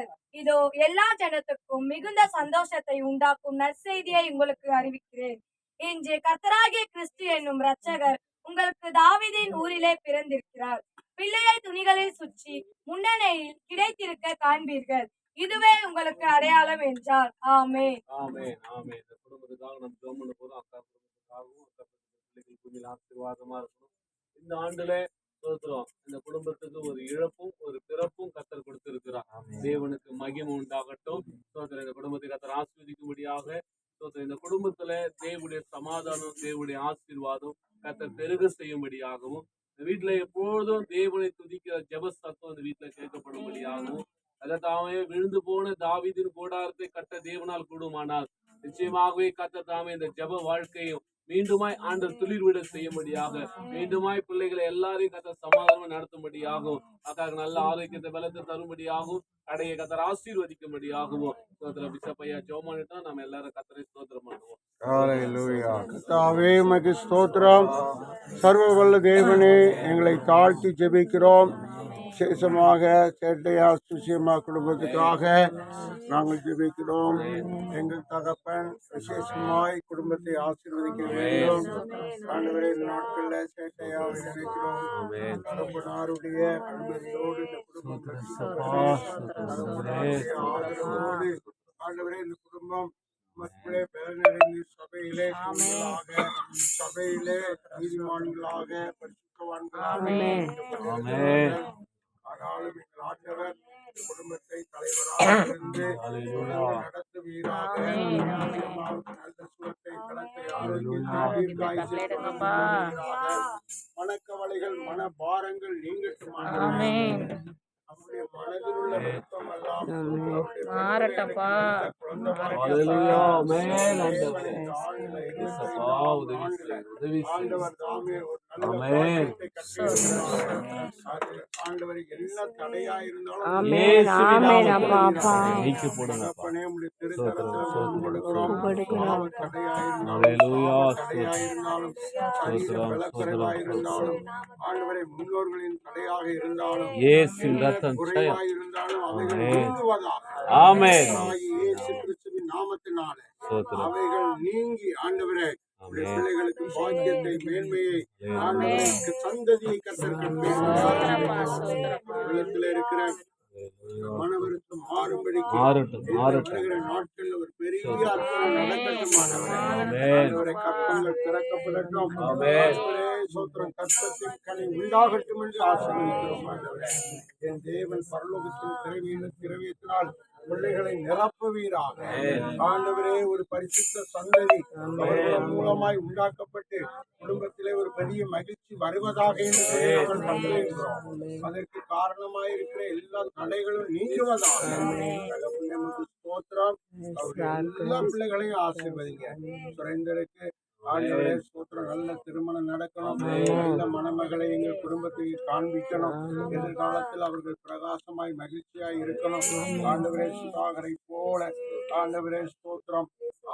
இருக்கிறீர்கள். இதோ எல்லா ஜனத்துக்கும் மிகுந்த சந்தோஷத்தை உண்டாக்கும் நற்செய்தியை உங்களுக்கு அறிவிக்கிறேன். இன்று கர்த்தராகிய கிறிஸ்து என்னும் இரட்சகர் உங்களுக்கு தாவீதின் ஊரிலே பிறந்திருக்கிறார். பிள்ளையை துணிகளில் சுற்றி முன்னணியில் கிடைத்திருக்க காண்பீர்கள். இதுவே உங்களுக்கு அடையாளம் என்றார். ஆமென். ஆமென். ஆமென். இந்த குடும்பத்துக்காக நம்ம ஜெபம் பண்ண போறோம். அக்கா குடும்பத்துக்காகவும் அக்கா பிள்ளைகள் கொஞ்சம் ஆசீர்வாதமா இருக்கணும். இந்த ஆண்டுல சோத்திரம் இந்த குடும்பத்துக்கு ஒரு இழப்பும் ஒரு பிறப்பும் கர்த்தர் கொடுத்திருக்கிறார். தேவனுக்கு மகிமை உண்டாகட்டும். சோத்திரம் இந்த குடும்பத்தை கர்த்தர் ஆசீர்வதிக்கும்படியாக சோத்திரம் இந்த குடும்பத்துல தேவனுடைய சமாதானம் தேவனுடைய ஆசீர்வாதம் கர்த்தர் பெருக செய்யும்படியாகவும் இந்த வீட்டுல எப்பொழுதும் தேவனை துதிக்கிற ஜெப சத்தம் இந்த வீட்டுல கேட்கப்படும்படியாகவும் அதற்காகவே விழுந்து போன தாவீதின் கூடாரத்தை கட்ட தேவனால் கூடுமானால் நிச்சயமாகவே கர்த்தர் தாமே இந்த ஜெப வாழ்க்கையும் மீண்டுமாய் ஆண்டவர் துளிர்விட செய்யும்படியாக மீண்டுமாய் பிள்ளைகளை எல்லாரையும் கர்த்தர் சமாதானமா நடத்தும்படியாகவும் அக்காக்கு நல்ல ஆரோக்கியத்தை பலத்தை தரும்படியாகவும் கடையை கர்த்தர் ஆசீர்வதிக்கும்படியாகவும் சோதரம் பிசப்பையா ஜெபமானிட்டா நம்ம எல்லாரும் கர்த்தரை ஸ்தோத்திரம் பண்ணுவோம். ஹல்லேலூயா. கர்த்தாவே உமக்கு ஸ்தோத்திரம். சர்வ வல்ல தேவனே, எங்களை தாழ்த்தி ஜெபிக்கிறோம். விசேஷமாக சேட்டையா சுசியம்மா குடும்பத்துக்காக நாங்கள் ஜெபிக்கிறோம். எங்கள் தகப்பன் விசேஷமாய் குடும்பத்தை ஆசீர்வதிக்க வேண்டும். ஆண்டவரே, இந்த நாட்களில் சேட்டையாவை நினைக்கிறோம். தகப்பனாருடைய அனுமதியோடு இந்த குடும்பம் ஆதரவோடு ஆண்டவரே இந்த குடும்பம் மக்களே பலனடைந்து சபையிலே நீதிமான்களாக பரிசுத்தவான்களாக ஆனாலும் எங்கள் ஆண்டவர் குடும்பத்தை தலைவராக இருந்து நடத்துவீராக. நல்ல சுகத்தை கலத்தை மனக்கவலைகள் மன பாரங்கள் நீங்கட்டும். நம்முடைய மனதில் உள்ள விருப்பம் எல்லாம் மாறட்டப்பா. ஆண்டவர் தாமே ஒரு ஆண்டவர் எல்லா தடையா இருந்தாலும் ஆண்டவரை முன்னோர்களின் தடையாக இருந்தாலும் குறைவாக இருந்தாலும் கிறிஸ்துவின் நாமத்தினாலே அவைகள் நீங்கி ஆண்டவரே பிள்ளைகளுக்கு பாக்கியத்தை மேன்மையை ஆண்டவருக்கு சந்ததியை கர்த்தர் இருக்கிற மனவருத்தம் மாறும்படிக்கு நாட்கள் ஒரு பெரிய அற்புதம் நடக்கட்டும். கற்பங்கள் திறக்கப்படட்டும். சோத்திரம் கற்பத்தின் கனி உண்டாகட்டும் என்று ஆசீர்வதிக்கிறோம். என் தேவன் பரலோகத்தின் திரவியத்தினால் பிள்ளைகளை நிரப்புவீராக. ஆண்டவரே, ஒரு பரிசுத்த சந்ததி மூலமாய் உண்டாக்கப்பட்டு குடும்பத்திலே ஒரு பெரிய மகிழ்ச்சி வருவதாக என்று அதற்கு காரணமாயிருக்கிற எல்லா தடைகளும் நீங்குவதாக. ஸ்தோத்திரம். எல்லா பிள்ளைகளையும் ஆசீர்வதிங்க. சுரேந்தருக்கு ஆண்டவரே ஸ்தோத்திரம். நல்ல திருமணம் நடக்கணும். நல்ல மணமகளை எங்கள் குடும்பத்தை காண்பிக்கணும். எதிர்காலத்தில் அவர்கள் பிரகாசமாய் மகிழ்ச்சியாய் இருக்கணும். ஆண்டவரே, சுதாகரை போல ஆண்டவரே ஸ்தோத்திரம்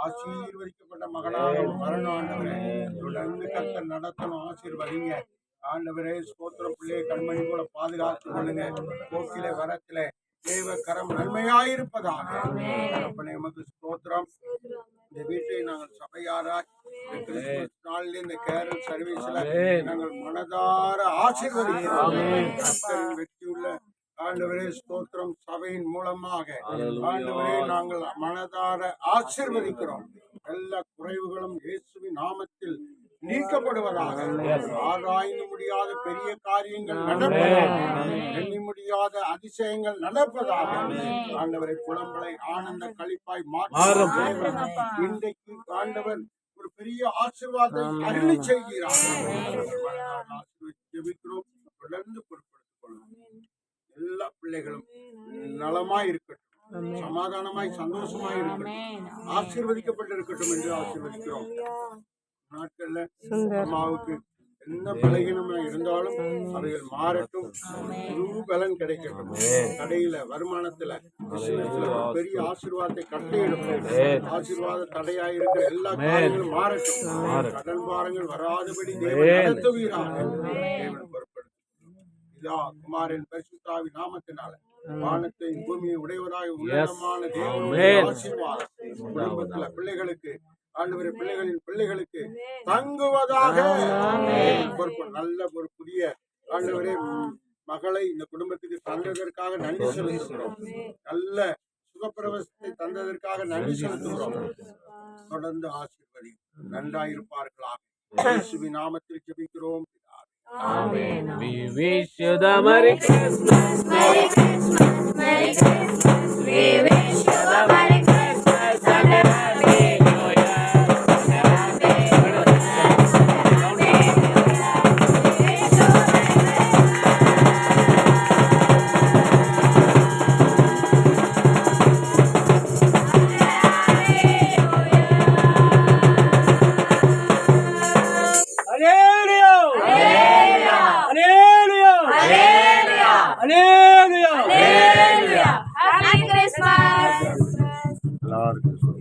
ஆசீர்வதிக்கப்பட்ட மகனாக வரணும். ஆண்டவரே, தொடர்ந்து கர்த்தர் நடத்தணும். ஆசீர்வதிங்க. ஆண்டவரே ஸ்தோத்திரம். பிள்ளையை கண்மணி போல பாதுகாத்து கொள்ளுங்க. போக்கிலே வரத்திலே தேவ கரம் நன்மையாயிருப்பதாக. எமக்கு ஸ்தோத்திரம். இந்த வீட்டை நாங்கள் சபையாராய் நாளில் இந்த கேரல் சர்வீஸ்ல நாங்கள் மனதார ஆசீர்வதிக்கிறோம். வெற்றியுள்ள ஆண்டவரே ஸ்தோத்திரம் சபையின் மூலமாக ஆண்டவரே நாங்கள் மனதார ஆசீர்வதிக்கிறோம். எல்லா குறைவுகளும் இயேசுவின் நாமத்தில் நீக்கப்படுவதாக. ஆராய்ந்து முடியாத பெரிய காரியங்கள் நடப்பதாக. எண்ணி முடியாத அதிசயங்கள் நடப்பதாக. ஆண்டவரை புலம்பலை ஆனந்த களிப்பாய் மாற்ற இன்றைக்கு ஆண்டவர் ஒரு பெரிய ஆசீர்வாதம் அருளி செய்கிறார். ஜெபிக்கிறோம். தொடர்ந்து பொறுப்படுத்திக் கொள்ளும். எல்லா பிள்ளைகளும் நலமாய் இருக்கட்டும், சமாதானமாய் சந்தோஷமாய் இருக்கட்டும், ஆசீர்வதிக்கப்பட்டிருக்கட்டும் என்று ஆசீர்வதிக்கிறோம். நாட்கள்ல அம்மாவுக்கு என்ன பலகீனமா இருந்தாலும் அவைகள் மாறட்டும். முழு பலன் கிடைக்கட்டும். கடையில வருமானத்துல பெரிய ஆசீர்வாதத்தை கட்டையிடும். ஆசீர்வாத தடையாயிருக்கிற எல்லா காரியங்களும் மாறட்டும். கடன் பாரங்கள் வராதபடி தேவன் நடத்துவீராக. தேவன் பொறுப்படுத்தும். இதா குமாரின் பரிசுத்தாவின் நாமத்தினால வானத்தை பூமியை உடையவராய் உள்ளமான Amen. தேவனுடைய ஆசீர்வாதம் குடும்பத்துல பிள்ளைகளுக்கு ஆண்டவரே பிள்ளைகளின் பிள்ளைகளுக்கு தங்குவதாக பொறுப்பு நல்ல ஒரு புதிய ஆண்டவரே மகளை இந்த குடும்பத்துக்கு தந்ததற்காக நன்றி செலுத்துகிறோம். நல்ல சுகப்பிரவேசத்தை தந்ததற்காக நன்றி செலுத்துகிறோம். தொடர்ந்து ஆசீர்வதி நன்றாயிருப்பார்களாக இயேசுவின் நாமத்தில் ஜெபிக்கிறோம். Amen. We wish you the Merry Christmas. Merry Christmas, Merry Christmas. We wish you the Merry Christmas and a Happy New Year. Happy New Year. Happy New Year. Wish you Hallelujah! Happy Christmas! எல்லாருக்கும்